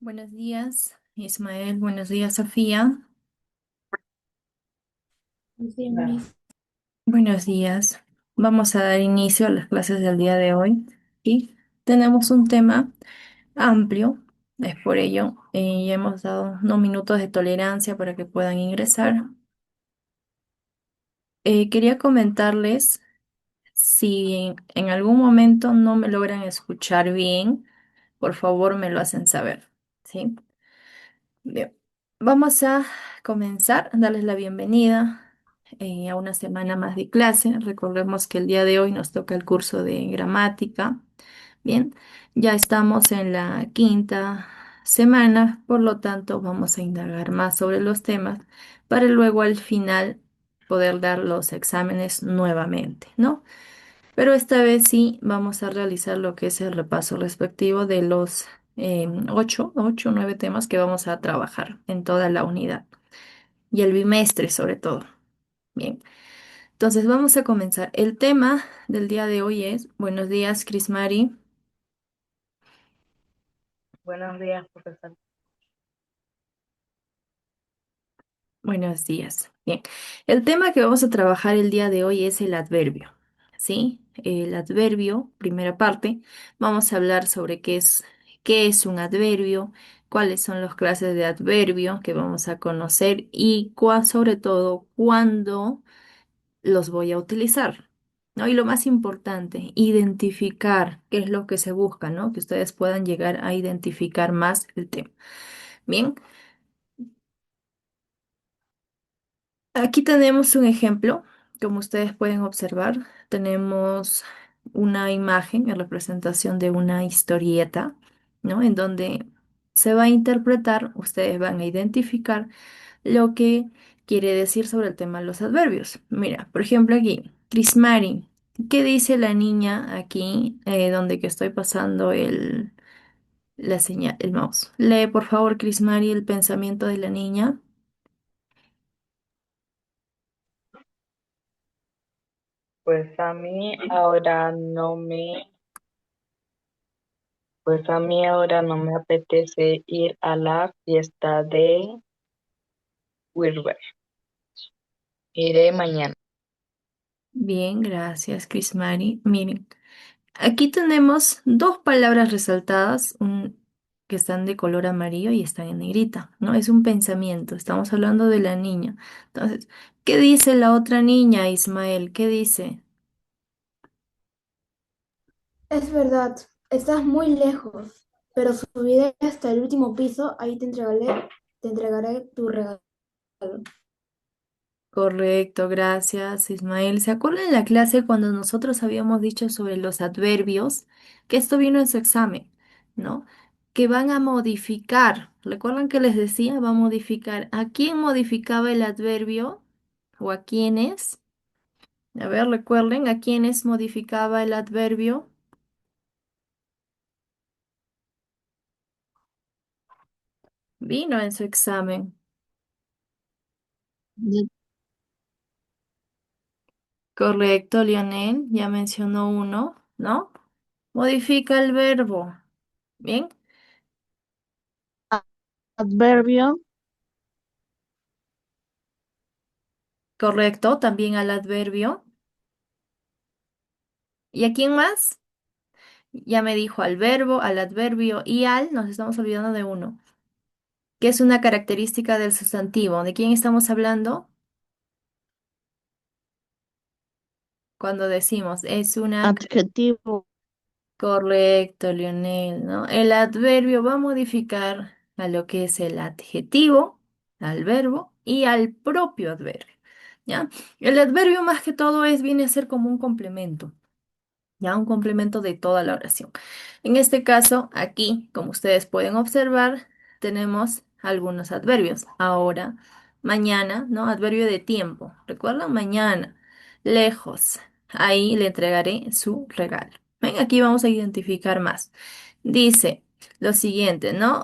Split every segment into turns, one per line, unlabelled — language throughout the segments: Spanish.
Buenos días, Ismael. Buenos días, Sofía.
Sí, Miss.
Buenos días. Vamos a dar inicio a las clases del día de hoy. Y tenemos un tema amplio. Es por ello, ya hemos dado unos minutos de tolerancia para que puedan ingresar. Quería comentarles si en algún momento no me logran escuchar bien, por favor me lo hacen saber. ¿Sí? Bien, vamos a comenzar, darles la bienvenida a una semana más de clase. Recordemos que el día de hoy nos toca el curso de gramática. Bien, ya estamos en la quinta semana, por lo tanto vamos a indagar más sobre los temas para luego al final poder dar los exámenes nuevamente, ¿no? Pero esta vez sí vamos a realizar lo que es el repaso respectivo de los ocho o 9 temas que vamos a trabajar en toda la unidad y el bimestre sobre todo. Bien, entonces vamos a comenzar. El tema del día de hoy es, buenos días, Cris Mari.
Buenos días, profesor.
Buenos días. Bien, el tema que vamos a trabajar el día de hoy es el adverbio, ¿sí? El adverbio, primera parte, vamos a hablar sobre qué es un adverbio, cuáles son las clases de adverbio que vamos a conocer y sobre todo cuándo los voy a utilizar, ¿no? Y lo más importante, identificar qué es lo que se busca, ¿no? Que ustedes puedan llegar a identificar más el tema. Bien. Aquí tenemos un ejemplo, como ustedes pueden observar, tenemos una imagen en representación de una historieta, ¿no? En donde se va a interpretar, ustedes van a identificar lo que quiere decir sobre el tema de los adverbios. Mira, por ejemplo aquí, Crismari, ¿qué dice la niña aquí donde que estoy pasando la señal, el mouse? Lee, por favor, Crismari, el pensamiento de la niña.
Pues a mí ahora no me, pues a mí ahora no me apetece ir a la fiesta de Wilber. Iré mañana.
Bien, gracias, Chris Mari. Miren, aquí tenemos dos palabras resaltadas que están de color amarillo y están en negrita, ¿no? Es un pensamiento, estamos hablando de la niña. Entonces, ¿qué dice la otra niña, Ismael? ¿Qué dice?
Es verdad, estás muy lejos, pero subiré hasta el último piso, ahí te entregaré tu regalo.
Correcto, gracias, Ismael. ¿Se acuerdan en la clase cuando nosotros habíamos dicho sobre los adverbios? Que esto vino en su examen, ¿no? Que van a modificar. ¿Recuerdan que les decía? Va a modificar. ¿A quién modificaba el adverbio? ¿O a quiénes? A ver, recuerden, ¿a quiénes modificaba el adverbio? Vino en su examen.
Mm.
Correcto, Lionel. Ya mencionó uno, ¿no? Modifica el verbo. Bien,
Adverbio.
correcto, también al adverbio. ¿Y a quién más? Ya me dijo al verbo, al adverbio y al, nos estamos olvidando de uno, que es una característica del sustantivo. ¿De quién estamos hablando? Cuando decimos es una...
Adjetivo.
Correcto, Lionel, ¿no? El adverbio va a modificar a lo que es el adjetivo, al verbo y al propio adverbio, ¿ya? El adverbio más que todo viene a ser como un complemento. Ya un complemento de toda la oración. En este caso, aquí, como ustedes pueden observar, tenemos algunos adverbios. Ahora, mañana, ¿no? Adverbio de tiempo. ¿Recuerdan? Mañana, lejos. Ahí le entregaré su regalo. Ven, aquí vamos a identificar más. Dice lo siguiente, ¿no?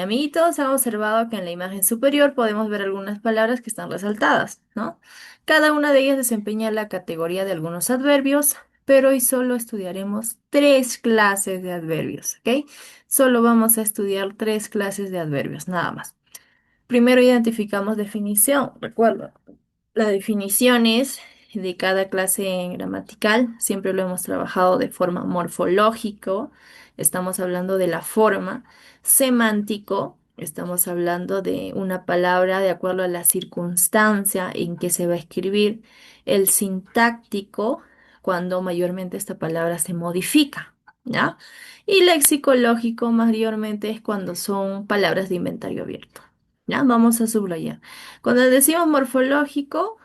Amiguitos, han observado que en la imagen superior podemos ver algunas palabras que están resaltadas, ¿no? Cada una de ellas desempeña la categoría de algunos adverbios, pero hoy solo estudiaremos tres clases de adverbios, ¿ok? solo vamos a estudiar tres clases de adverbios, nada más. Primero identificamos definición. Recuerda, las definiciones de cada clase gramatical siempre lo hemos trabajado de forma morfológico. Estamos hablando de la forma. Semántico. Estamos hablando de una palabra de acuerdo a la circunstancia en que se va a escribir. El sintáctico, cuando mayormente esta palabra se modifica, ¿ya? Y lexicológico, mayormente es cuando son palabras de inventario abierto. ¿Ya? Vamos a subrayar. Cuando decimos morfológico,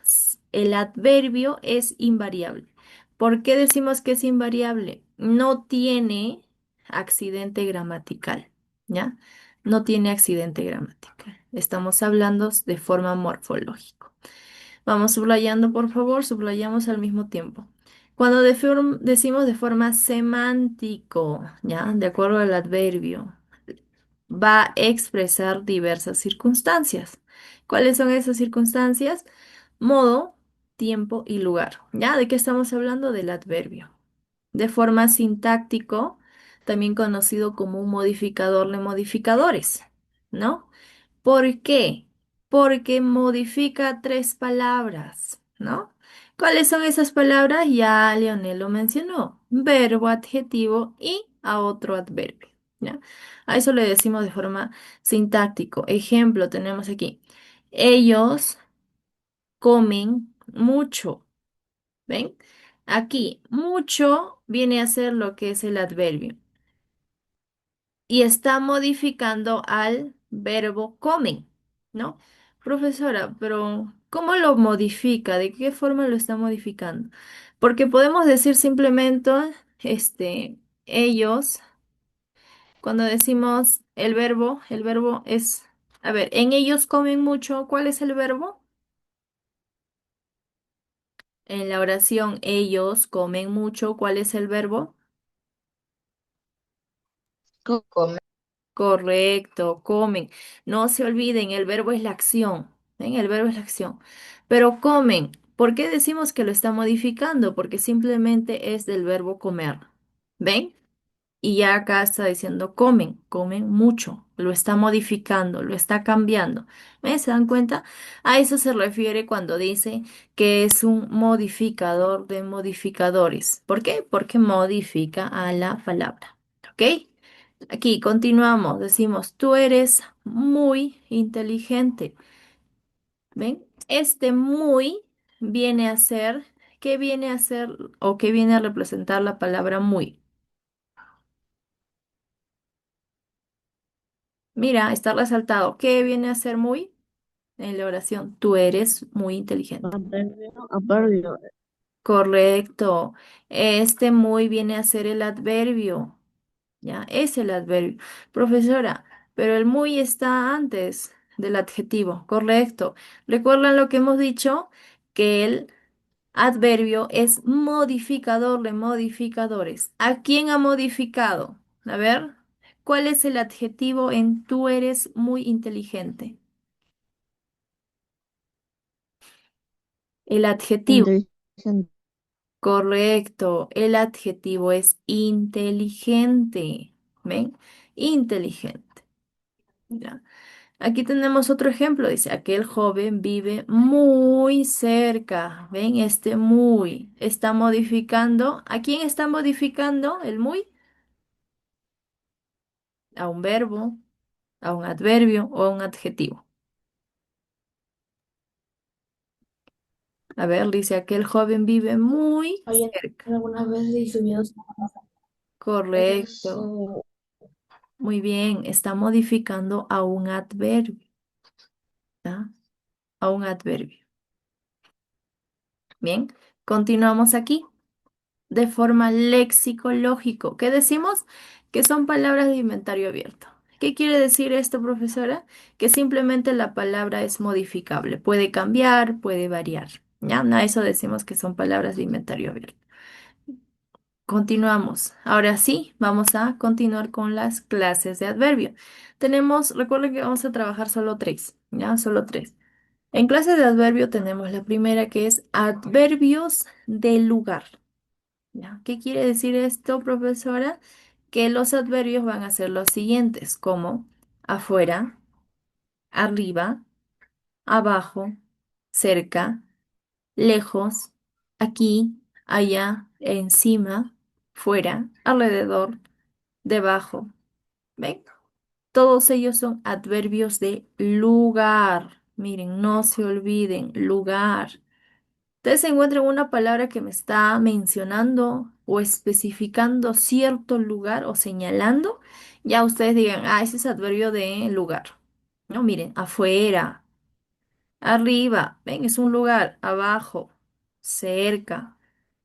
el adverbio es invariable. ¿Por qué decimos que es invariable? No tiene accidente gramatical, ¿ya? No tiene accidente gramatical. Estamos hablando de forma morfológica. Vamos subrayando, por favor, subrayamos al mismo tiempo. Cuando decimos de forma semántico, ¿ya? De acuerdo al adverbio va a expresar diversas circunstancias. ¿Cuáles son esas circunstancias? Modo, tiempo y lugar. ¿Ya? ¿De qué estamos hablando? Del adverbio. De forma sintáctico, también conocido como un modificador de modificadores, ¿no? ¿Por qué? Porque modifica tres palabras, ¿no? ¿Cuáles son esas palabras? Ya Leonel lo mencionó. Verbo, adjetivo y a otro adverbio, ¿ya? A eso le decimos de forma sintáctico. Ejemplo, tenemos aquí. Ellos comen mucho. ¿Ven? Aquí, mucho viene a ser lo que es el adverbio y está modificando al verbo comen, ¿no? Profesora, pero ¿cómo lo modifica? ¿De qué forma lo está modificando? Porque podemos decir simplemente, ellos, cuando decimos el verbo es, a ver, en ellos comen mucho, ¿cuál es el verbo? En la oración, ellos comen mucho, ¿cuál es el verbo?
Comer.
Correcto, comen. No se olviden, el verbo es la acción. ¿Ven? El verbo es la acción. Pero comen. ¿Por qué decimos que lo está modificando? Porque simplemente es del verbo comer. ¿Ven? Y ya acá está diciendo comen, comen mucho. Lo está modificando, lo está cambiando. ¿Ven? ¿Se dan cuenta? A eso se refiere cuando dice que es un modificador de modificadores. ¿Por qué? Porque modifica a la palabra. ¿Ok? Aquí continuamos, decimos, tú eres muy inteligente. ¿Ven? Este muy viene a ser, ¿qué viene a ser o qué viene a representar la palabra muy? Mira, está resaltado. ¿Qué viene a ser muy? En la oración, tú eres muy inteligente.
Adverbio, adverbio.
Correcto. Este muy viene a ser el adverbio. ¿Ya? Es el adverbio. Profesora, pero el muy está antes del adjetivo, correcto. ¿Recuerdan lo que hemos dicho? Que el adverbio es modificador de modificadores. ¿A quién ha modificado? A ver, ¿cuál es el adjetivo en tú eres muy inteligente? El adjetivo,
Inteligente.
correcto. El adjetivo es inteligente. ¿Ven? Inteligente. ¿Ya? Aquí tenemos otro ejemplo, dice, aquel joven vive muy cerca. ¿Ven? Este muy está modificando. ¿A quién está modificando el muy? A un verbo, a un adverbio o a un adjetivo. A ver, dice, aquel joven vive muy
Había
cerca.
algunas veces y subió.
Correcto.
Eso.
Muy bien, está modificando a un adverbio, ¿ya? A un adverbio. Bien, continuamos aquí. De forma lexicológico. ¿Qué decimos? Que son palabras de inventario abierto. ¿Qué quiere decir esto, profesora? Que simplemente la palabra es modificable, puede cambiar, puede variar. ¿Ya? A eso decimos que son palabras de inventario abierto. Continuamos. Ahora sí, vamos a continuar con las clases de adverbio. Tenemos, recuerden que vamos a trabajar solo tres, ¿ya? Solo tres. En clases de adverbio tenemos la primera que es adverbios de lugar. ¿Ya? ¿Qué quiere decir esto, profesora? que los adverbios van a ser los siguientes, como afuera, arriba, abajo, cerca, lejos, aquí, allá, encima, fuera, alrededor, debajo. ¿Ven? Todos ellos son adverbios de lugar. Miren, no se olviden, lugar. Ustedes encuentran una palabra que me está mencionando o especificando cierto lugar o señalando, ya ustedes digan, ah, ese es adverbio de lugar. No, miren, afuera, arriba, ven, es un lugar, abajo, cerca,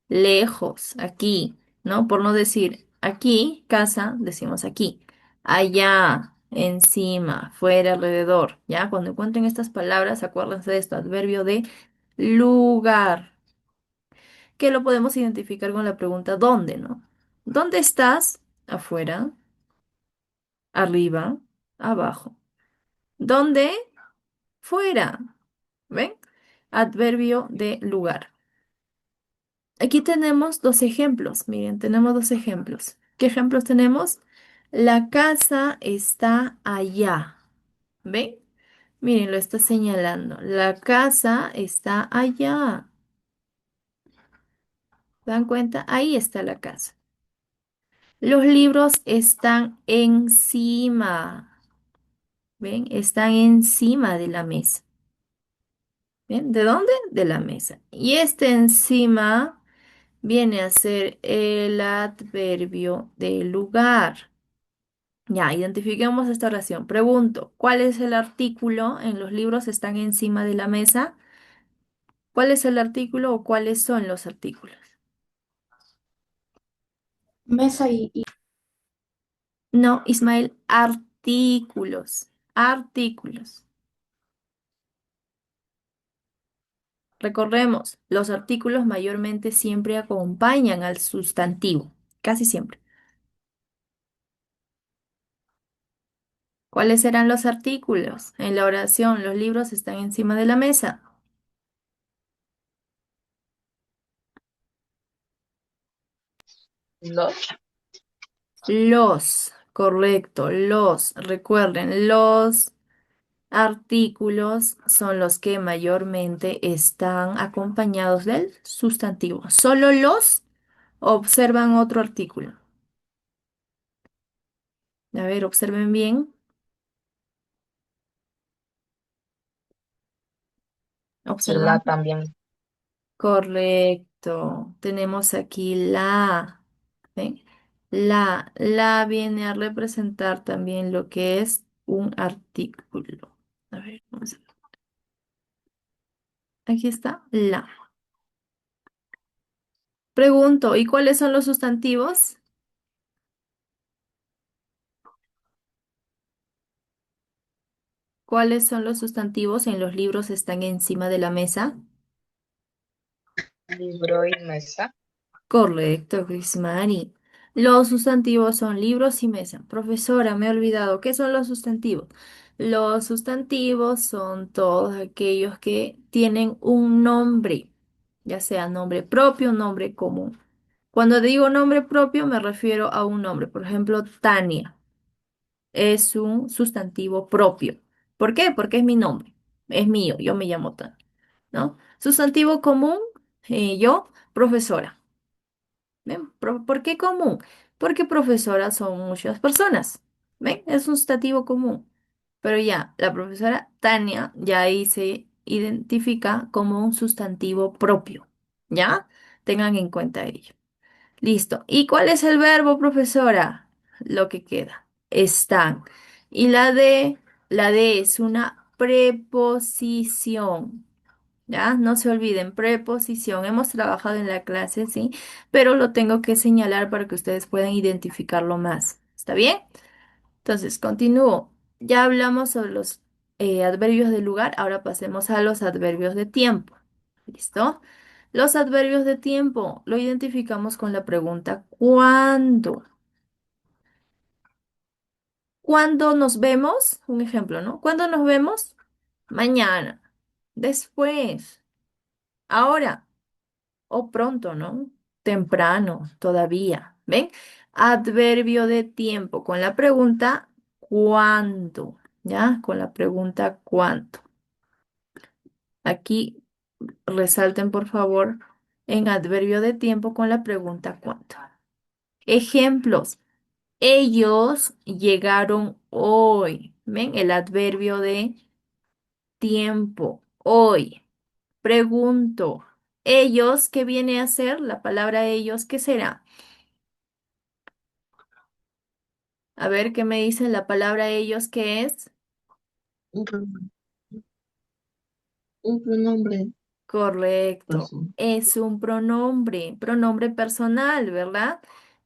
lejos, aquí, ¿no? Por no decir aquí, casa, decimos aquí, allá, encima, fuera, alrededor, ¿ya? Cuando encuentren estas palabras, acuérdense de esto, adverbio de lugar, que lo podemos identificar con la pregunta ¿dónde, no? ¿Dónde estás? Afuera, arriba, abajo. ¿Dónde? Fuera. ¿Ven? Adverbio de lugar. Aquí tenemos dos ejemplos. Miren, tenemos dos ejemplos. ¿Qué ejemplos tenemos? La casa está allá. ¿Ven? Miren, lo está señalando. La casa está allá. ¿Se dan cuenta? Ahí está la casa. Los libros están encima. ¿Ven? Están encima de la mesa. ¿Ven? ¿De dónde? De la mesa. Y este encima viene a ser el adverbio de lugar. Ya, identifiquemos esta oración. Pregunto, ¿cuál es el artículo en los libros están encima de la mesa? ¿Cuál es el artículo o cuáles son los artículos?
Mesa y
No, Ismael, artículos. Artículos. Recordemos, los artículos mayormente siempre acompañan al sustantivo, casi siempre. ¿Cuáles serán los artículos? En la oración, los libros están encima de la mesa.
Los,
Correcto, recuerden, los artículos son los que mayormente están acompañados del sustantivo. Solo los observan otro artículo. A ver, observen bien.
la
Observan.
también.
Correcto. Tenemos aquí la. ¿Ven? La viene a representar también lo que es un artículo. A ver, vamos a ver. Aquí está la. Pregunto, ¿y cuáles son los sustantivos? ¿Cuáles son los sustantivos en los libros están encima de la mesa?
Libro y mesa.
Correcto, Grismari. Los sustantivos son libros y mesa. Profesora, me he olvidado. ¿Qué son los sustantivos? Los sustantivos son todos aquellos que tienen un nombre, ya sea nombre propio o nombre común. Cuando digo nombre propio me refiero a un nombre. Por ejemplo, Tania es un sustantivo propio. ¿Por qué? Porque es mi nombre. Es mío. Yo me llamo Tania, ¿no? Sustantivo común, yo, profesora. ¿Ven? ¿Por qué común? Porque profesoras son muchas personas. ¿Ven? Es un sustantivo común. Pero ya, la profesora Tania ya ahí se identifica como un sustantivo propio. ¿Ya? Tengan en cuenta ello. Listo. ¿Y cuál es el verbo, profesora? Lo que queda. Están. Y la de es una preposición. ¿Ya? No se olviden, preposición. Hemos trabajado en la clase, sí, pero lo tengo que señalar para que ustedes puedan identificarlo más. ¿Está bien? Entonces, continúo. Ya hablamos sobre los adverbios de lugar, ahora pasemos a los adverbios de tiempo. ¿Listo? Los adverbios de tiempo lo identificamos con la pregunta ¿cuándo? ¿Cuándo nos vemos? Un ejemplo, ¿no? ¿Cuándo nos vemos? Mañana. Después. Ahora. O pronto, ¿no? Temprano, todavía. ¿Ven? Adverbio de tiempo con la pregunta ¿cuánto? ¿Ya? Con la pregunta ¿cuánto? Aquí resalten, por favor, en adverbio de tiempo con la pregunta ¿cuánto? Ejemplos. Ellos llegaron hoy. ¿Ven? El adverbio de tiempo. Hoy. Pregunto. Ellos, ¿qué viene a ser? La palabra ellos, ¿qué será? A ver, ¿qué me dicen la palabra ellos? ¿Qué es?
Un pronombre. Un pronombre.
Correcto.
Persona.
Es un pronombre, pronombre personal, ¿verdad?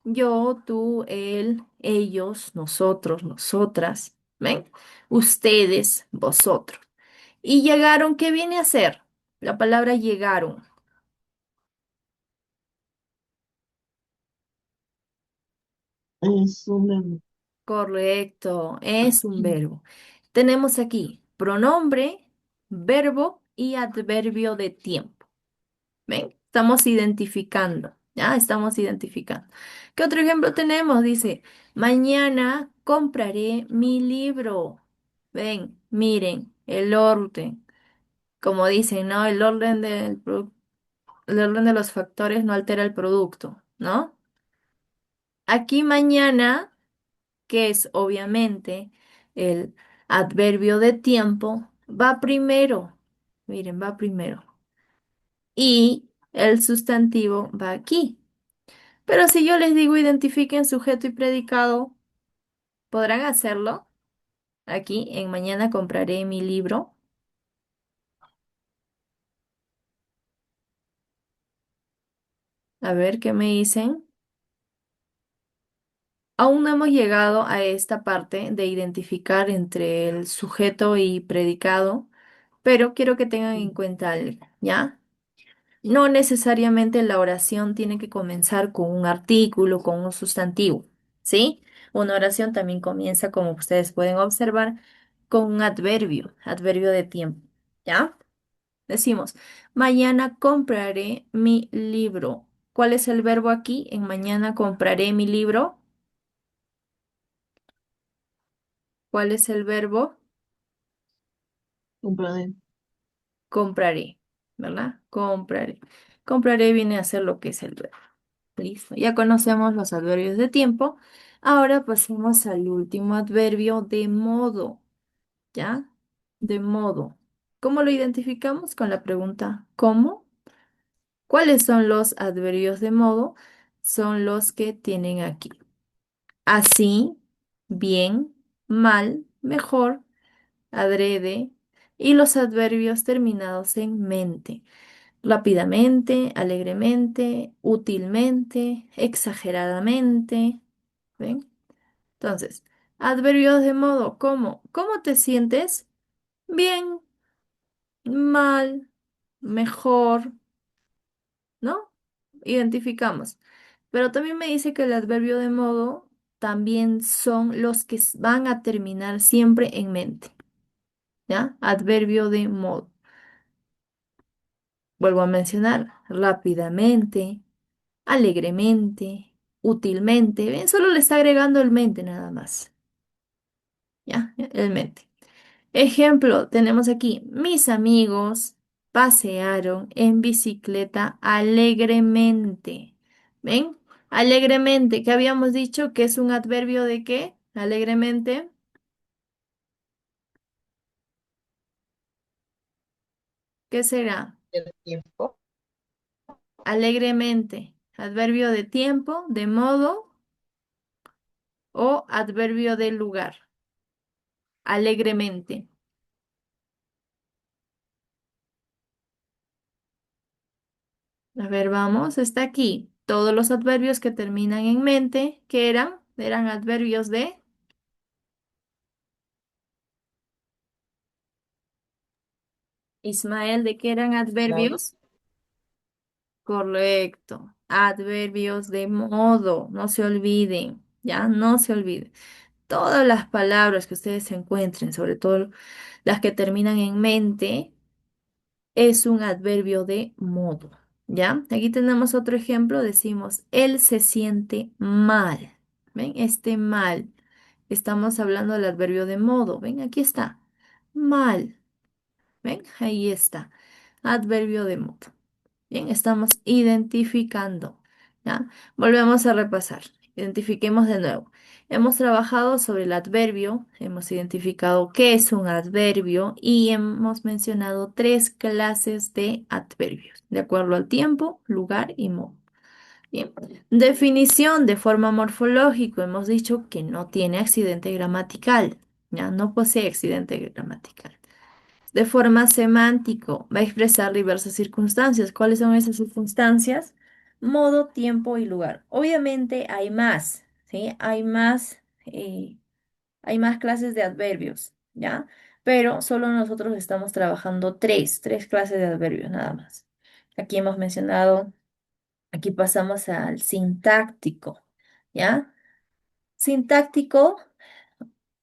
Yo, tú, él, ellos, nosotros, nosotras. ¿Ven? Ustedes, vosotros. Y llegaron, ¿qué viene a ser? La palabra llegaron.
Es un verbo.
Correcto, es un verbo. Tenemos aquí pronombre, verbo y adverbio de tiempo. ¿Ven? Estamos identificando, ¿ya? Estamos identificando. ¿Qué otro ejemplo tenemos? Dice, mañana compraré mi libro. Ven, miren, el orden. Como dicen, ¿no? El orden de los factores no altera el producto, ¿no? Aquí mañana, que es obviamente el adverbio de tiempo, va primero. Miren, va primero. Y el sustantivo va aquí. Pero si yo les digo identifiquen sujeto y predicado, ¿podrán hacerlo? Aquí en mañana compraré mi libro. A ver qué me dicen. Aún no hemos llegado a esta parte de identificar entre el sujeto y predicado, pero quiero que tengan en cuenta algo, ¿ya? No necesariamente la oración tiene que comenzar con un artículo, con un sustantivo, ¿sí? Una oración también comienza, como ustedes pueden observar, con un adverbio, adverbio de tiempo, ¿ya? Decimos, mañana compraré mi libro. ¿Cuál es el verbo aquí? En mañana compraré mi libro. ¿Cuál es el verbo?
Compraré.
Compraré, ¿verdad? Compraré. Compraré viene a ser lo que es el verbo. Listo. Ya conocemos los adverbios de tiempo. Ahora pasemos al último adverbio de modo, ¿ya? De modo. ¿Cómo lo identificamos? Con la pregunta ¿cómo? ¿Cuáles son los adverbios de modo? Son los que tienen aquí. Así, bien, mal, mejor, adrede y los adverbios terminados en mente. Rápidamente, alegremente, útilmente, exageradamente. ¿Ven? Entonces, adverbios de modo como, ¿cómo te sientes? Bien, mal, mejor, ¿no? Identificamos. Pero también me dice que el adverbio de modo también son los que van a terminar siempre en mente, ¿ya? Adverbio de modo. Vuelvo a mencionar rápidamente, alegremente, útilmente. ¿Ven? Solo le está agregando el mente nada más. ¿Ya? El mente. Ejemplo, tenemos aquí, mis amigos pasearon en bicicleta alegremente. ¿Ven? Alegremente, ¿qué habíamos dicho? Que es un adverbio de qué? Alegremente. ¿Qué será?
El tiempo.
Alegremente. Adverbio de tiempo, de modo o adverbio de lugar. Alegremente. A ver, vamos, está aquí. Todos los adverbios que terminan en mente, ¿qué eran? Eran adverbios de Ismael, ¿de qué eran
Modo.
adverbios? Correcto. Adverbios de modo. No se olviden, ¿ya? No se olviden. Todas las palabras que ustedes se encuentren, sobre todo las que terminan en mente, es un adverbio de modo, ¿ya? Aquí tenemos otro ejemplo. Decimos, él se siente mal. ¿Ven? Este mal. Estamos hablando del adverbio de modo. ¿Ven? Aquí está. Mal. ¿Ven? Ahí está. Adverbio de modo. Bien, estamos identificando. ¿Ya? Volvemos a repasar. Identifiquemos de nuevo. Hemos trabajado sobre el adverbio, hemos identificado qué es un adverbio y hemos mencionado tres clases de adverbios, de acuerdo al tiempo, lugar y modo. Bien. Definición de forma morfológica. Hemos dicho que no tiene accidente gramatical. Ya no posee accidente gramatical. De forma semántico, va a expresar diversas circunstancias. ¿Cuáles son esas circunstancias? Modo, tiempo y lugar. Obviamente hay más, ¿sí? Hay más clases de adverbios, ¿ya? Pero solo nosotros estamos trabajando tres clases de adverbios nada más. Aquí hemos mencionado, aquí pasamos al sintáctico, ¿ya? Sintáctico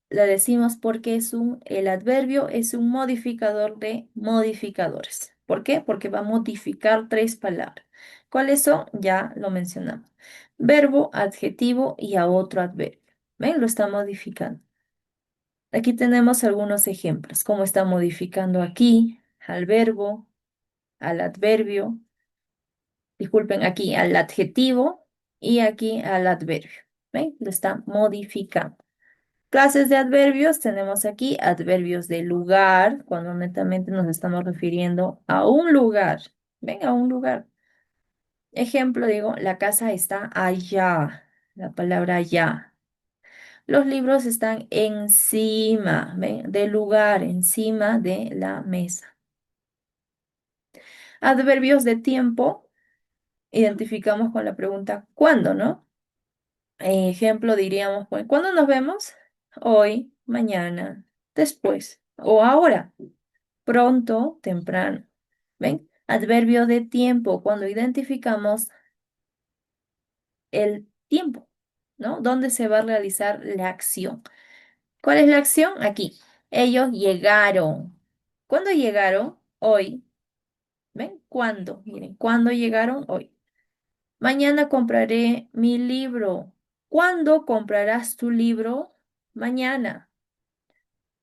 le decimos porque el adverbio es un modificador de modificadores. ¿Por qué? Porque va a modificar tres palabras. ¿Cuáles son? Ya lo mencionamos. Verbo, adjetivo y a otro adverbio. ¿Ven? Lo está modificando. Aquí tenemos algunos ejemplos. Cómo está modificando aquí al verbo, al adverbio, disculpen, aquí al adjetivo y aquí al adverbio. ¿Ven? Lo está modificando. Clases de adverbios, tenemos aquí adverbios de lugar, cuando netamente nos estamos refiriendo a un lugar. Ven, a un lugar. Ejemplo, digo, la casa está allá, la palabra allá. Los libros están encima, ¿ven? Del lugar, encima de la mesa. Adverbios de tiempo, identificamos con la pregunta ¿cuándo, no? Ejemplo, diríamos, pues, ¿cuándo nos vemos? Hoy, mañana, después o ahora. Pronto, temprano. ¿Ven? Adverbio de tiempo, cuando identificamos el tiempo, ¿no? ¿Dónde se va a realizar la acción? ¿Cuál es la acción? Aquí. Ellos llegaron. ¿Cuándo llegaron? Hoy. ¿Ven? ¿Cuándo? Miren, ¿cuándo llegaron? Hoy. Mañana compraré mi libro. ¿Cuándo comprarás tu libro? Mañana.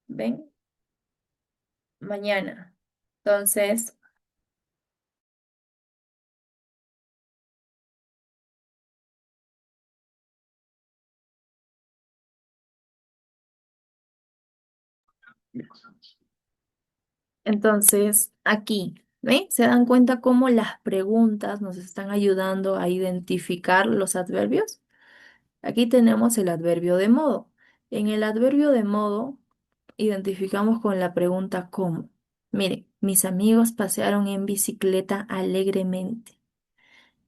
¿Ven? Mañana. Entonces, aquí, ¿ven? ¿Se dan cuenta cómo las preguntas nos están ayudando a identificar los adverbios? Aquí tenemos el adverbio de modo. En el adverbio de modo, identificamos con la pregunta ¿cómo? Mire, mis amigos pasearon en bicicleta alegremente.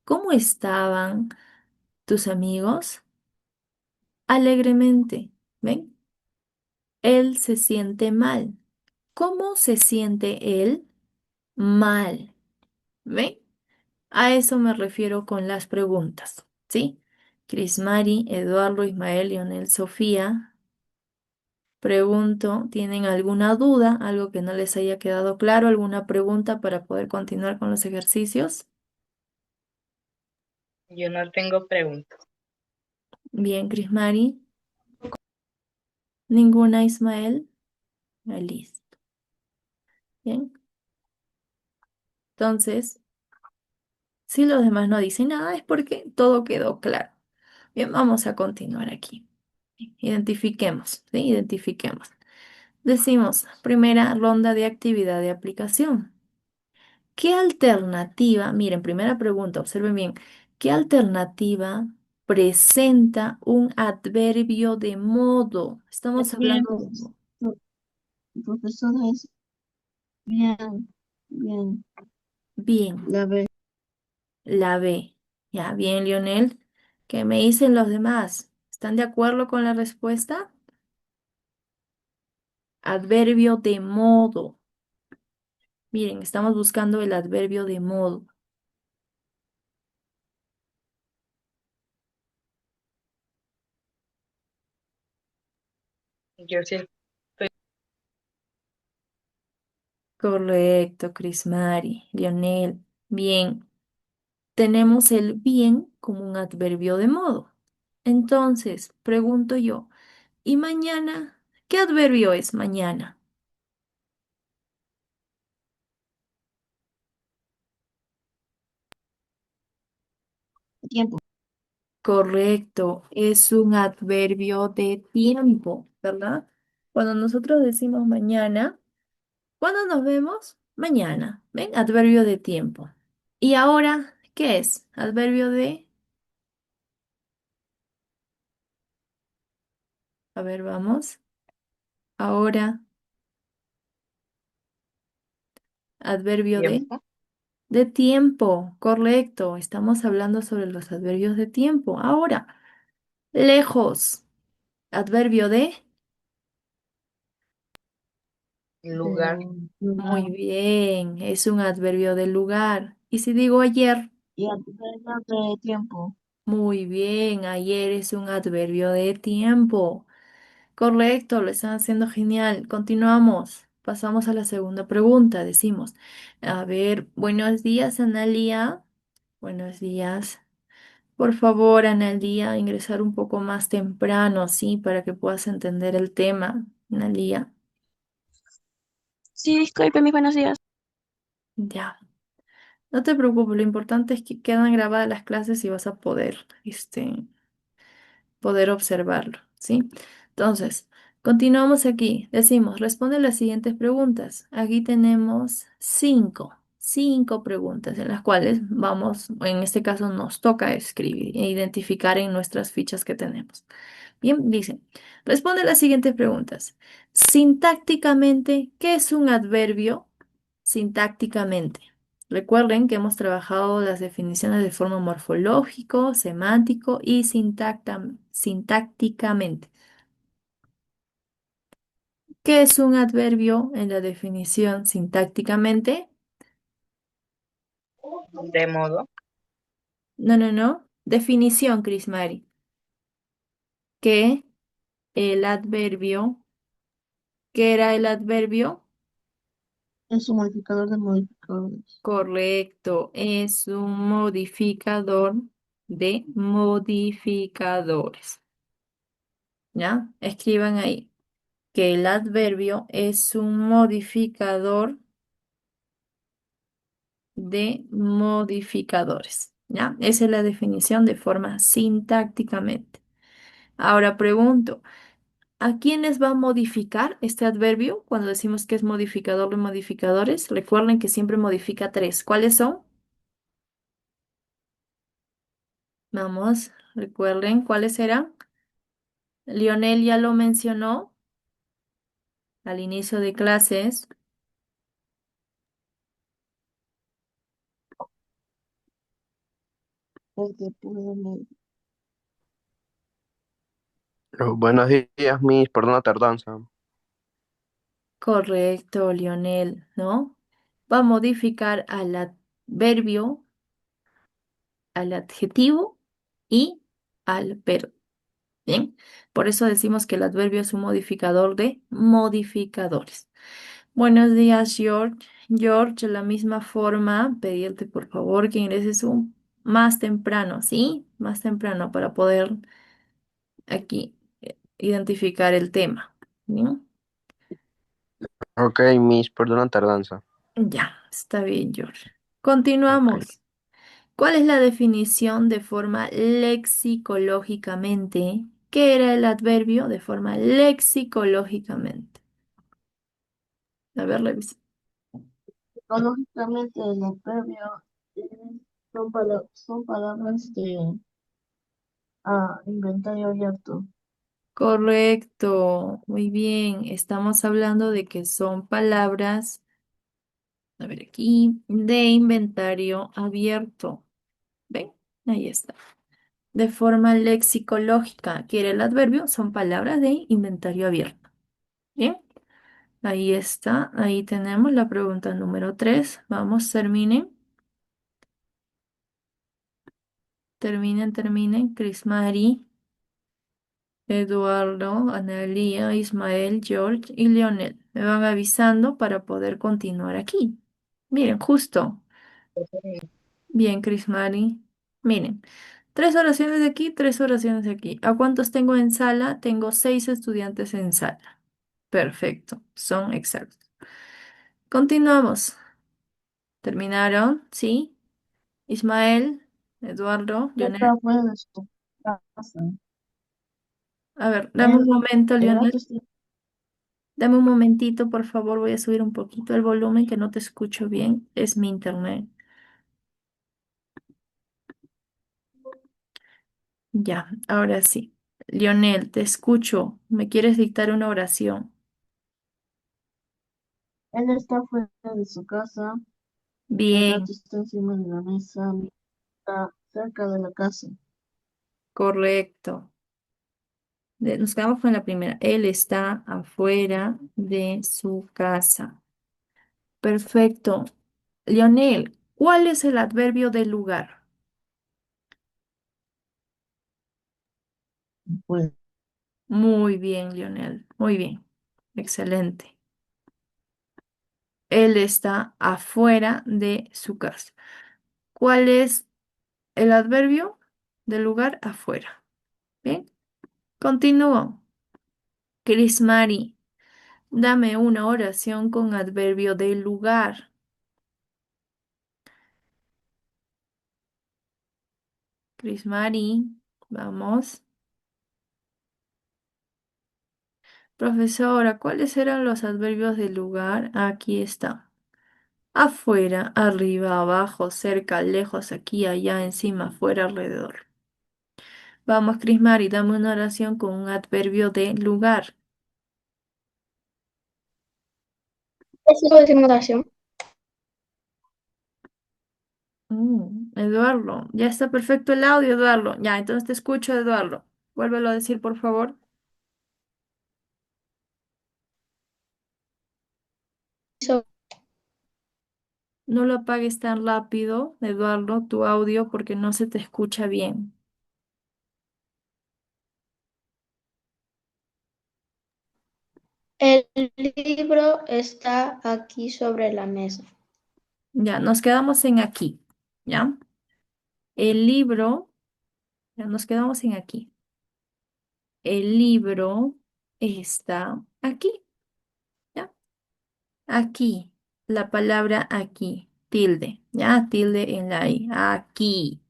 ¿Cómo estaban tus amigos? Alegremente. ¿Ven? Él se siente mal. ¿Cómo se siente él? Mal. ¿Ven? A eso me refiero con las preguntas, ¿sí? Crismari, Eduardo, Ismael, Lionel, Sofía. Pregunto, ¿tienen alguna duda? ¿Algo que no les haya quedado claro? ¿Alguna pregunta para poder continuar con los ejercicios?
Yo no tengo preguntas.
Bien, Crismari. ¿Ninguna, Ismael? Listo. Bien. Entonces, si los demás no dicen nada es porque todo quedó claro. Bien, vamos a continuar aquí. Identifiquemos, ¿sí? Identifiquemos. Decimos, primera ronda de actividad de aplicación. ¿Qué alternativa, miren, primera pregunta, observen bien, ¿qué alternativa presenta un adverbio de modo? Estamos
Bien,
hablando de modo.
profesora, es bien, bien.
Bien,
La B.
la B. Ya, bien, Lionel. ¿Qué me dicen los demás? ¿Están de acuerdo con la respuesta? Adverbio de modo. Miren, estamos buscando el adverbio de modo.
Yo sí estoy.
Correcto, Mari, Lionel. Bien, tenemos el bien como un adverbio de modo. Entonces, pregunto yo, ¿y mañana? ¿Qué adverbio es mañana?
Tiempo.
Correcto, es un adverbio de tiempo, ¿verdad? Cuando nosotros decimos mañana, ¿cuándo nos vemos? Mañana. ¿Ven? Adverbio de tiempo. ¿Y ahora qué es? Adverbio de... A ver, vamos. Ahora, adverbio
Tiempo.
de tiempo. Correcto. Estamos hablando sobre los adverbios de tiempo. Ahora, lejos. Adverbio de...
Lugar.
Muy
Lugar.
bien, es un adverbio de lugar. ¿Y si digo ayer?
Y adverbio de tiempo.
Muy bien, ayer es un adverbio de tiempo. Correcto, lo están haciendo genial. Continuamos. Pasamos a la segunda pregunta. Decimos, a ver, buenos días, Analía. Buenos días. Por favor, Analía, ingresar un poco más temprano, ¿sí? Para que puedas entender el tema, Analía.
Sí, disculpe, mis buenos días.
Ya. No te preocupes, lo importante es que quedan grabadas las clases y vas a poder, poder observarlo, ¿sí? Entonces, continuamos aquí. Decimos, responde las siguientes preguntas. Aquí tenemos cinco preguntas en las cuales vamos, en este caso nos toca escribir e identificar en nuestras fichas que tenemos. Bien, dice, responde las siguientes preguntas. Sintácticamente, ¿qué es un adverbio? Sintácticamente. Recuerden que hemos trabajado las definiciones de forma morfológico, semántico y sintácticamente. ¿Qué es un adverbio en la definición sintácticamente?
De modo.
No, no, no. Definición, Cris Mari. Que el adverbio, ¿qué era el adverbio?
Es un modificador de modificadores.
Correcto, es un modificador de modificadores. ¿Ya? Escriban ahí que el adverbio es un modificador de modificadores. ¿Ya? Esa es la definición de forma sintácticamente. Ahora pregunto, ¿a quiénes va a modificar este adverbio cuando decimos que es modificador de modificadores? Recuerden que siempre modifica tres. ¿Cuáles son? Vamos, recuerden cuáles eran. Lionel ya lo mencionó al inicio de clases.
Porque puede
Buenos días, Miss, perdón la tardanza.
Correcto, Lionel, ¿no? Va a modificar al adverbio, al adjetivo y al verbo. Bien, por eso decimos que el adverbio es un modificador de modificadores. Buenos días, George. George, de la misma forma, pedirte por favor que ingreses un más temprano, ¿sí? Más temprano para poder aquí identificar el tema. ¿Bien?
Ok, Miss, perdón la tardanza.
Ya, está bien, George.
Ok.
Continuamos. ¿Cuál es la definición de forma lexicológicamente? ¿Qué era el adverbio de forma lexicológicamente? A ver, revisa.
psicológicamente el adverbio son palabras de inventario abierto.
Correcto, muy bien. Estamos hablando de que son palabras, a ver aquí, de inventario abierto. ¿Ven? Ahí está. De forma lexicológica, ¿qué era el adverbio? Son palabras de inventario abierto. Bien. Ahí está, ahí tenemos la pregunta número 3. Vamos, terminen, terminen. Cris Mari, Eduardo, Analía, Ismael, George y Leonel. Me van avisando para poder continuar aquí. Miren, justo. Bien, Cris Mari. Miren. Tres oraciones de aquí, tres oraciones de aquí. ¿A cuántos tengo en sala? Tengo seis estudiantes en sala. Perfecto, son exactos. Continuamos. ¿Terminaron? ¿Sí? Ismael, Eduardo,
Ya
Lionel.
está fuera de su casa.
A ver, dame un
El,
momento,
el
Lionel.
gato está
Dame un momentito, por favor. Voy a subir un poquito el volumen que no te escucho bien. Es mi internet. Ya, ahora sí. Lionel, te escucho. ¿Me quieres dictar una oración?
Él está fuera de su casa. El
Bien,
gato está encima de la mesa. Está cerca de la casa.
correcto. Nos quedamos con la primera. Él está afuera de su casa. Perfecto. Lionel, ¿cuál es el adverbio del lugar?
Pues
Muy bien, Lionel. Muy bien. Excelente. Él está afuera de su casa. ¿Cuál es el adverbio del lugar? Afuera. Bien. Continúo. Chris Mari, dame una oración con adverbio del lugar. Chris Mari, vamos. Profesora, ¿cuáles eran los adverbios del lugar? Aquí está. Afuera, arriba, abajo, cerca, lejos, aquí, allá, encima, afuera, alrededor. Vamos, Chris Mari, dame una oración con un adverbio de lugar.
¿Puedo decir una oración?
Eduardo, ya está perfecto el audio, Eduardo. Ya, entonces te escucho, Eduardo. Vuélvelo a decir, por favor. No lo apagues tan rápido, Eduardo, tu audio, porque no se te escucha bien.
El libro está aquí sobre la mesa.
Ya, nos quedamos en aquí. ¿Ya? El libro, ya nos quedamos en aquí. El libro está aquí. ¿Ya? Aquí. La palabra aquí. Tilde. ¿Ya? Tilde en la I. Aquí.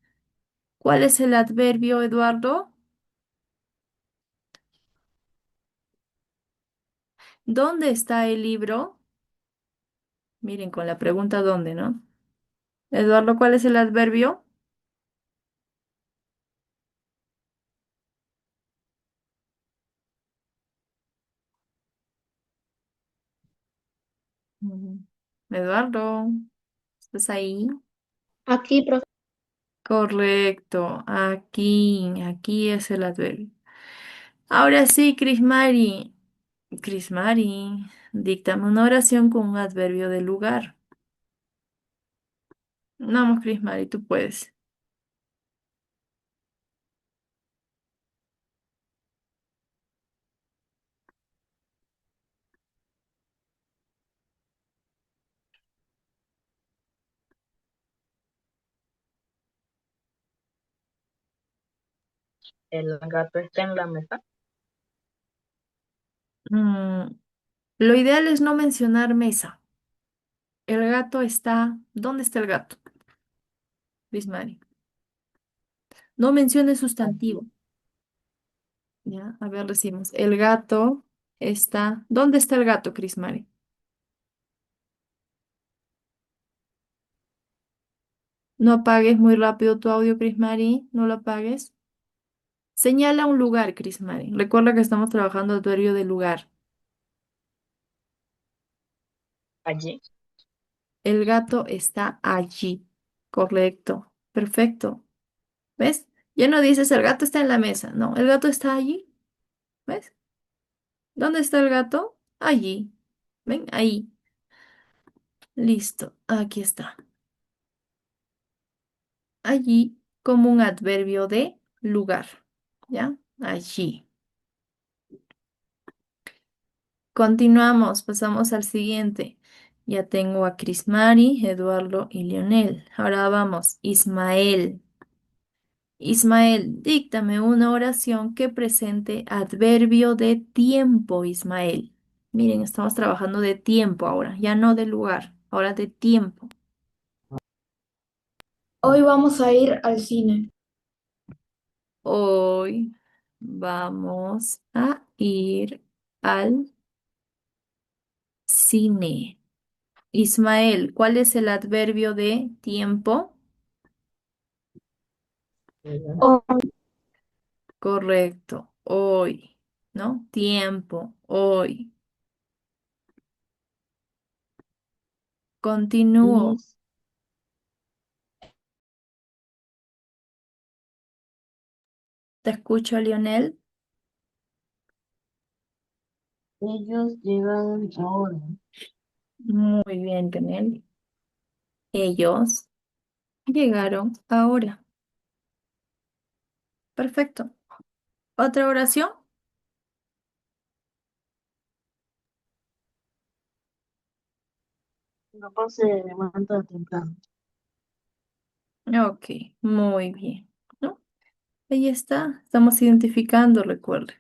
¿Cuál es el adverbio, Eduardo? ¿Dónde está el libro? Miren, con la pregunta ¿dónde, no? Eduardo, ¿cuál es el adverbio? Mm. Eduardo, ¿estás ahí?
Aquí, profe.
Correcto, aquí es el adverbio. Ahora sí, Crismari, díctame una oración con un adverbio de lugar. Vamos, Crismari, tú puedes.
El gato está en la mesa.
Mm, lo ideal es no mencionar mesa. El gato está. ¿Dónde está el gato? Crismari. No menciones
Allí,
sustantivo. Ya, a ver, decimos. El gato está. ¿Dónde está el gato, Crismari? No apagues muy rápido tu audio, Crismari. No lo apagues. Señala un lugar, Crismari. Recuerda que estamos trabajando adverbio de lugar.
allí,
El gato está allí. Correcto. Perfecto. ¿Ves? Ya no dices el gato está en la mesa. No, el gato está allí. ¿Ves? ¿Dónde está el gato? Allí. ¿Ven? Ahí. Listo. Aquí está. Allí como un adverbio de lugar. ¿Ya? Allí. Continuamos, pasamos al siguiente. Ya tengo a Crismari, Eduardo y Lionel. Ahora vamos, Ismael. Ismael, díctame una oración que presente adverbio de tiempo, Ismael. Miren, estamos trabajando de tiempo ahora, ya no de lugar, ahora de tiempo.
Hoy vamos a ir al cine.
Hoy vamos a ir al cine. Ismael, ¿cuál es el adverbio de tiempo?
Hoy
Correcto, hoy, ¿no? Tiempo, hoy. Continúo.
Es,
Te escucho, Lionel.
ellos llegan ahora.
Muy bien, Lionel. Ellos llegaron ahora. Perfecto. ¿Otra oración?
Mi papá se levanta temprano.
Ok, muy bien. ¿No? Ahí está. Estamos identificando, recuerde.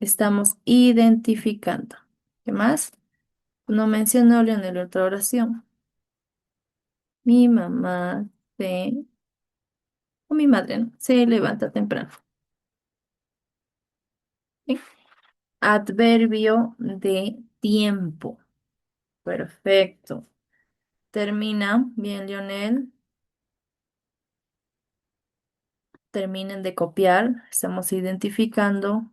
Estamos identificando. ¿Qué más? No mencionó Leonel otra oración. Mi mamá se, o mi madre, ¿no? Se levanta temprano. ¿Sí? Adverbio de tiempo. Perfecto. Termina. Bien, Leonel. Terminen de copiar. Estamos identificando.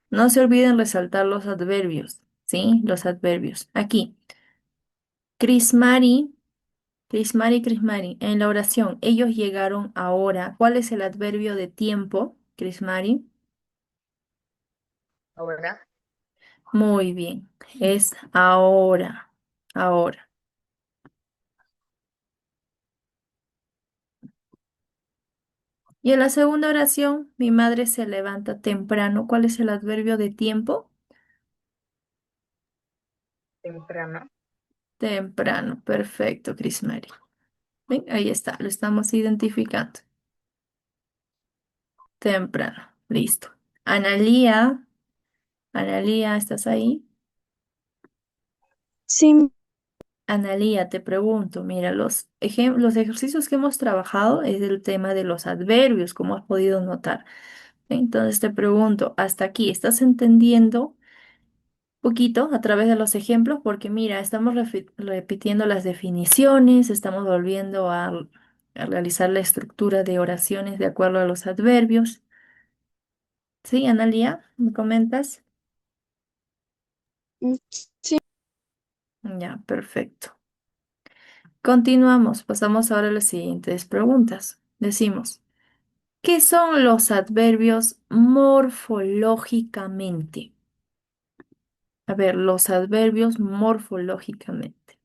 No se olviden resaltar los adverbios. ¿Sí? Los adverbios. Aquí. Crismari. Crismari, Crismari. En la oración, ellos llegaron ahora. ¿Cuál es el adverbio de tiempo, Crismari?
Ahora,
Muy bien. Es ahora. Ahora. Y en la segunda oración, mi madre se levanta temprano. ¿Cuál es el adverbio de tiempo?
temprano.
Temprano. Perfecto, Crismari. Ven, ahí está. Lo estamos identificando. Temprano. Listo. Analía. Analía, ¿estás ahí?
Sí,
Analía, te pregunto, mira, los ejercicios que hemos trabajado es el tema de los adverbios, como has podido notar. Entonces te pregunto, hasta aquí, ¿estás entendiendo poquito a través de los ejemplos? Porque mira, estamos repitiendo las definiciones, estamos volviendo a realizar la estructura de oraciones de acuerdo a los adverbios. ¿Sí, Analía? ¿Me comentas?
mm, sí,
Ya, perfecto. Continuamos, pasamos ahora a las siguientes preguntas. Decimos, ¿qué son los adverbios morfológicamente? A ver, los adverbios morfológicamente.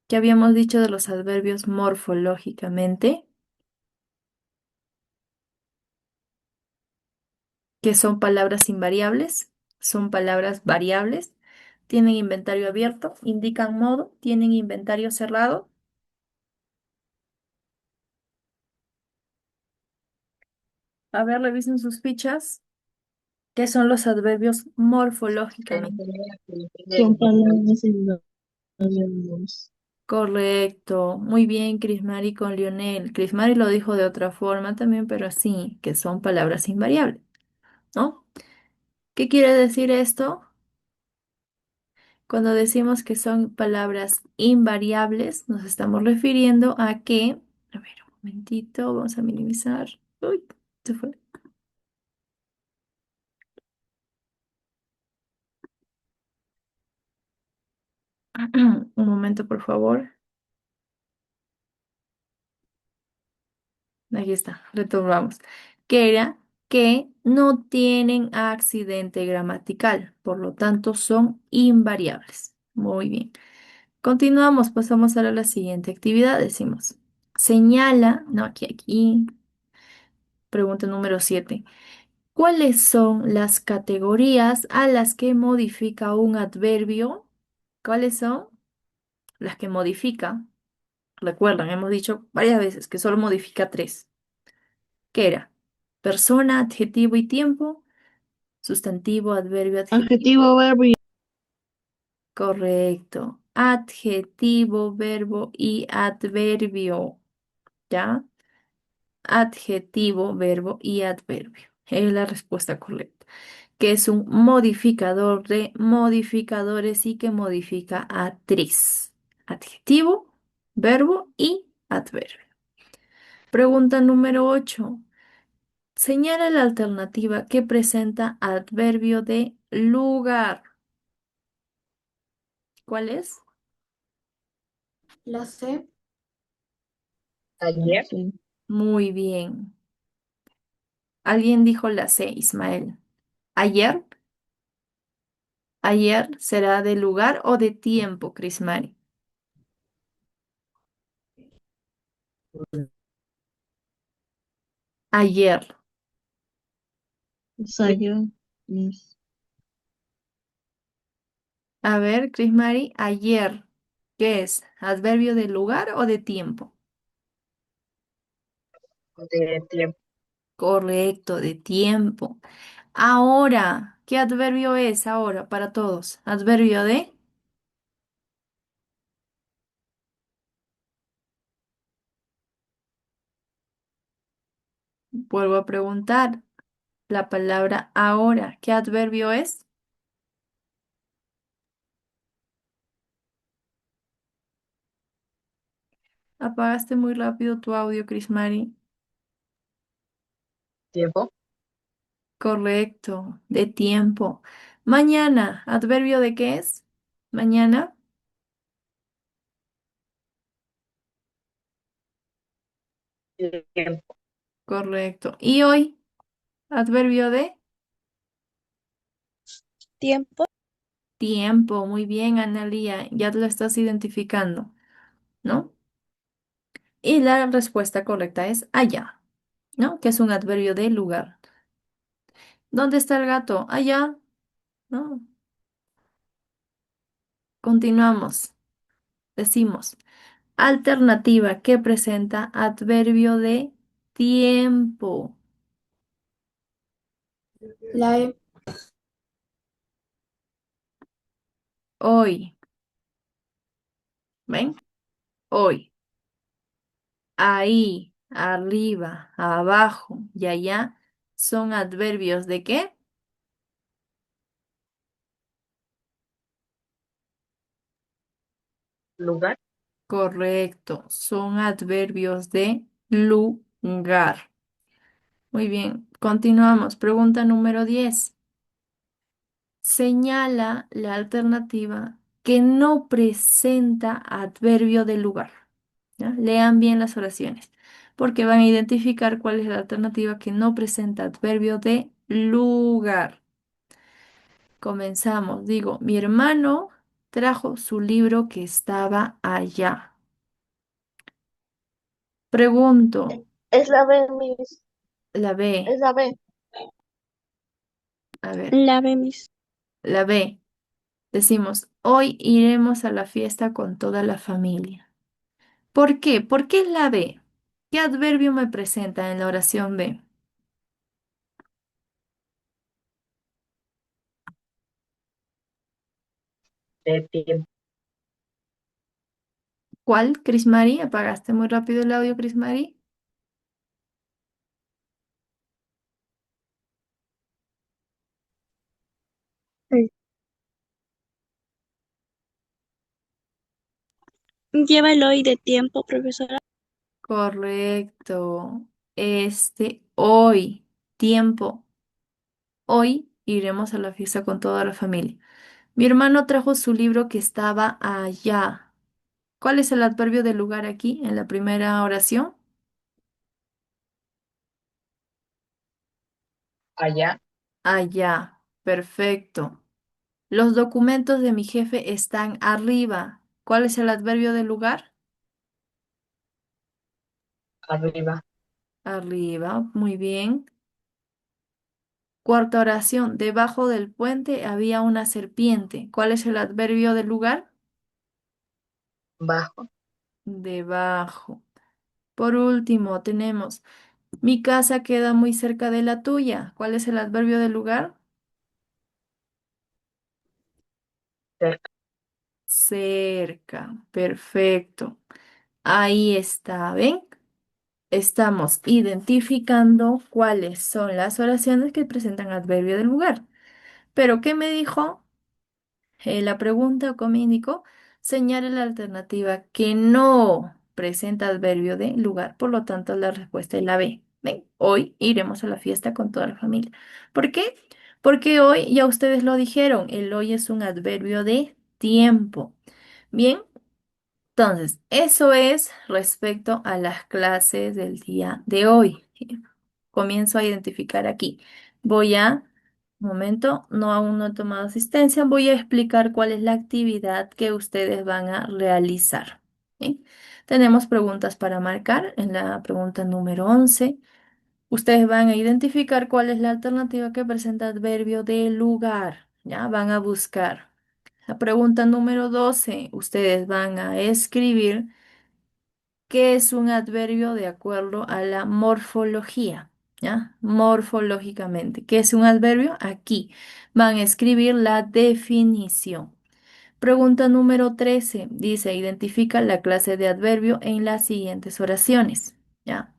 ¿Qué habíamos dicho de los adverbios morfológicamente? Que son palabras invariables, son palabras variables, tienen inventario abierto, indican modo, tienen inventario cerrado. A ver, revisen sus fichas. ¿Qué son los adverbios
Que no
morfológicamente?
tenía que
Son
decir,
palabras invariables.
Correcto, muy bien, Crismari con Lionel. Crismari lo dijo de otra forma también, pero sí, que son palabras invariables, ¿no? ¿Qué quiere decir esto? Cuando decimos que son palabras invariables, nos estamos refiriendo a que, a ver, un momentito, vamos a minimizar. Uy, se fue. Un momento, por favor. Aquí está, retomamos. Que era que no tienen accidente gramatical, por lo tanto son invariables. Muy bien. Continuamos, pasamos ahora a la siguiente actividad. Decimos, señala, no, aquí, pregunta número 7. ¿Cuáles son las categorías a las que modifica un adverbio? ¿Cuáles son las que modifica? Recuerdan, hemos dicho varias veces que solo modifica tres. ¿Qué era? Persona, adjetivo y tiempo. Sustantivo, adverbio, adjetivo.
Adjetivo, verbo y
Correcto. Adjetivo, verbo y adverbio. ¿Ya? Adjetivo, verbo y adverbio. Es la respuesta correcta. Que es un modificador de modificadores y que modifica a tres. Adjetivo, verbo y adverbio. Pregunta número 8. Señala la alternativa que presenta adverbio de lugar. ¿Cuál es?
La C.
Ayer,
sí.
Muy bien. Alguien dijo la C, Ismael. Ayer. Ayer será de lugar o de tiempo, Crismari. Ayer.
Ensayo, mis.
A ver, Crismari, ayer. ¿Qué es? ¿Adverbio de lugar o de tiempo?
de tiempo,
Correcto, de tiempo. Ahora, ¿qué adverbio es ahora para todos? Adverbio de, vuelvo a preguntar, la palabra ahora, ¿qué adverbio es? Apagaste muy rápido tu audio, Crismari.
tiempo,
Correcto, de tiempo. Mañana, ¿adverbio de qué es? Mañana,
tiempo,
correcto. ¿Y hoy? ¿Adverbio de?
Tiempo.
Tiempo, muy bien, Analía, ya lo estás identificando, ¿no? Y la respuesta correcta es allá, ¿no? Que es un adverbio de lugar. ¿Dónde está el gato? Allá, ¿no? Continuamos. Decimos, alternativa que presenta adverbio de tiempo.
La E.
Hoy, ¿ven? Hoy. Ahí, arriba, abajo y allá son adverbios de qué?
lugar,
Correcto, son adverbios de lugar. Muy bien, continuamos. Pregunta número 10. Señala la alternativa que no presenta adverbio de lugar. ¿Ya? Lean bien las oraciones, porque van a identificar cuál es la alternativa que no presenta adverbio de lugar. Comenzamos. Digo, mi hermano trajo su libro que estaba allá. Pregunto,
Es la B, Miss.
la B,
Es la B.
a ver,
La B, Miss.
la B. Decimos, hoy iremos a la fiesta con toda la familia. ¿Por qué? ¿Por qué es la B? ¿Qué adverbio me presenta en la oración B?
de tiempo,
¿Cuál, Crismari? ¿Apagaste muy rápido el audio, Crismari?
Sí. Lleva el hoy de tiempo, profesora.
Correcto. Hoy, tiempo. Hoy iremos a la fiesta con toda la familia. Mi hermano trajo su libro que estaba allá. ¿Cuál es el adverbio del lugar aquí en la primera oración?
allá,
Allá. Perfecto. Los documentos de mi jefe están arriba. ¿Cuál es el adverbio del lugar?
arriba,
Arriba. Muy bien. Cuarta oración. Debajo del puente había una serpiente. ¿Cuál es el adverbio del lugar?
bajo,
debajo. Por último, tenemos, mi casa queda muy cerca de la tuya. ¿Cuál es el adverbio del lugar?
cerca.
Cerca. Perfecto. Ahí está, ¿ven? Estamos identificando cuáles son las oraciones que presentan adverbio del lugar. Pero, ¿qué me dijo? La pregunta o me indicó, señale la alternativa que no presenta adverbio de lugar. Por lo tanto, la respuesta es la B. Ven, hoy iremos a la fiesta con toda la familia. ¿Por qué? Porque hoy, ya ustedes lo dijeron, el hoy es un adverbio de tiempo. Bien, entonces, eso es respecto a las clases del día de hoy. Comienzo a identificar aquí. Un momento, no aún no he tomado asistencia, voy a explicar cuál es la actividad que ustedes van a realizar. ¿Sí? Tenemos preguntas para marcar. En la pregunta número 11, ustedes van a identificar cuál es la alternativa que presenta adverbio de lugar. ¿Ya? Van a buscar. La pregunta número 12, ustedes van a escribir qué es un adverbio de acuerdo a la morfología, ¿ya? Morfológicamente, ¿qué es un adverbio? Aquí van a escribir la definición. Pregunta número 13 dice, identifica la clase de adverbio en las siguientes oraciones, ¿ya?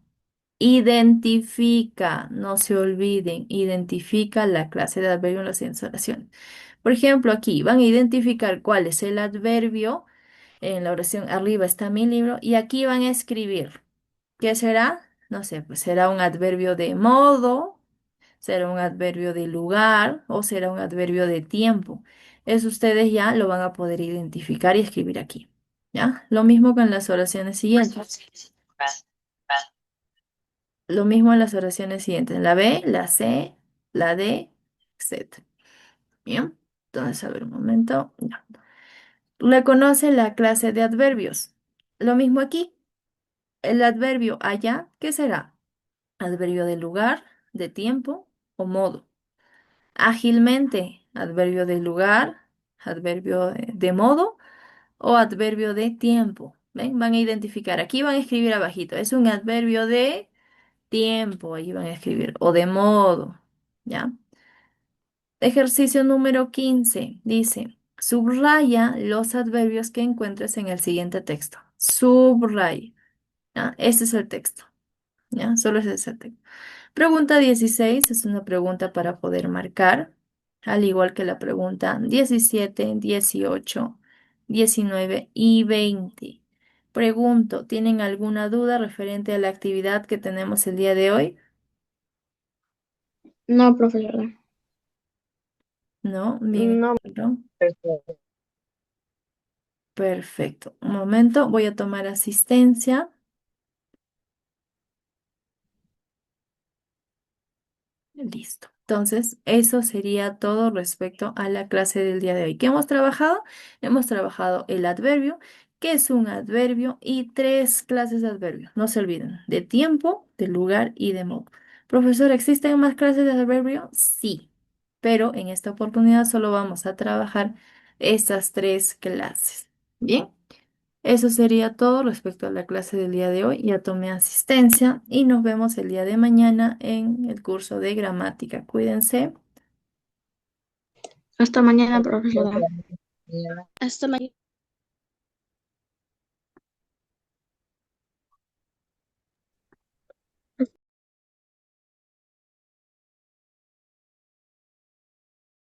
Identifica, no se olviden, identifica la clase de adverbio en las siguientes oraciones. Por ejemplo, aquí van a identificar cuál es el adverbio. En la oración arriba está mi libro y aquí van a escribir. ¿Qué será? No sé, pues será un adverbio de modo, será un adverbio de lugar o será un adverbio de tiempo. Eso ustedes ya lo van a poder identificar y escribir aquí. ¿Ya? Lo mismo con las oraciones siguientes. Lo mismo en las oraciones siguientes. La B, la C, la D, etc. Bien. Entonces, a ver un momento. Ya. Reconoce la clase de adverbios. Lo mismo aquí. El adverbio allá, ¿qué será? Adverbio de lugar, de tiempo o modo. Ágilmente, adverbio de lugar, adverbio de modo o adverbio de tiempo. ¿Ven? Van a identificar. Aquí van a escribir abajito. Es un adverbio de tiempo. Ahí van a escribir. O de modo. ¿Ya? Ejercicio número 15 dice, subraya los adverbios que encuentres en el siguiente texto. Subraya. ¿Ya? Ese es el texto. ¿Ya? Solo es ese texto. Pregunta 16 es una pregunta para poder marcar, al igual que la pregunta 17, 18, 19 y 20. Pregunto, ¿tienen alguna duda referente a la actividad que tenemos el día de hoy?
No, profesora.
¿No? Bien,
No.
¿no?
Perfecto.
Perfecto. Un momento, voy a tomar asistencia. Listo. Entonces, eso sería todo respecto a la clase del día de hoy. ¿Qué hemos trabajado? Hemos trabajado el adverbio, que es un adverbio, y tres clases de adverbios. No se olviden, de tiempo, de lugar y de modo. Profesor, ¿existen más clases de adverbio? Sí, pero en esta oportunidad solo vamos a trabajar estas tres clases. Bien. Eso sería todo respecto a la clase del día de hoy. Ya tomé asistencia y nos vemos el día de mañana en el curso de gramática. Cuídense.
Hasta mañana, profesora.
Mañana.
Hasta mañana.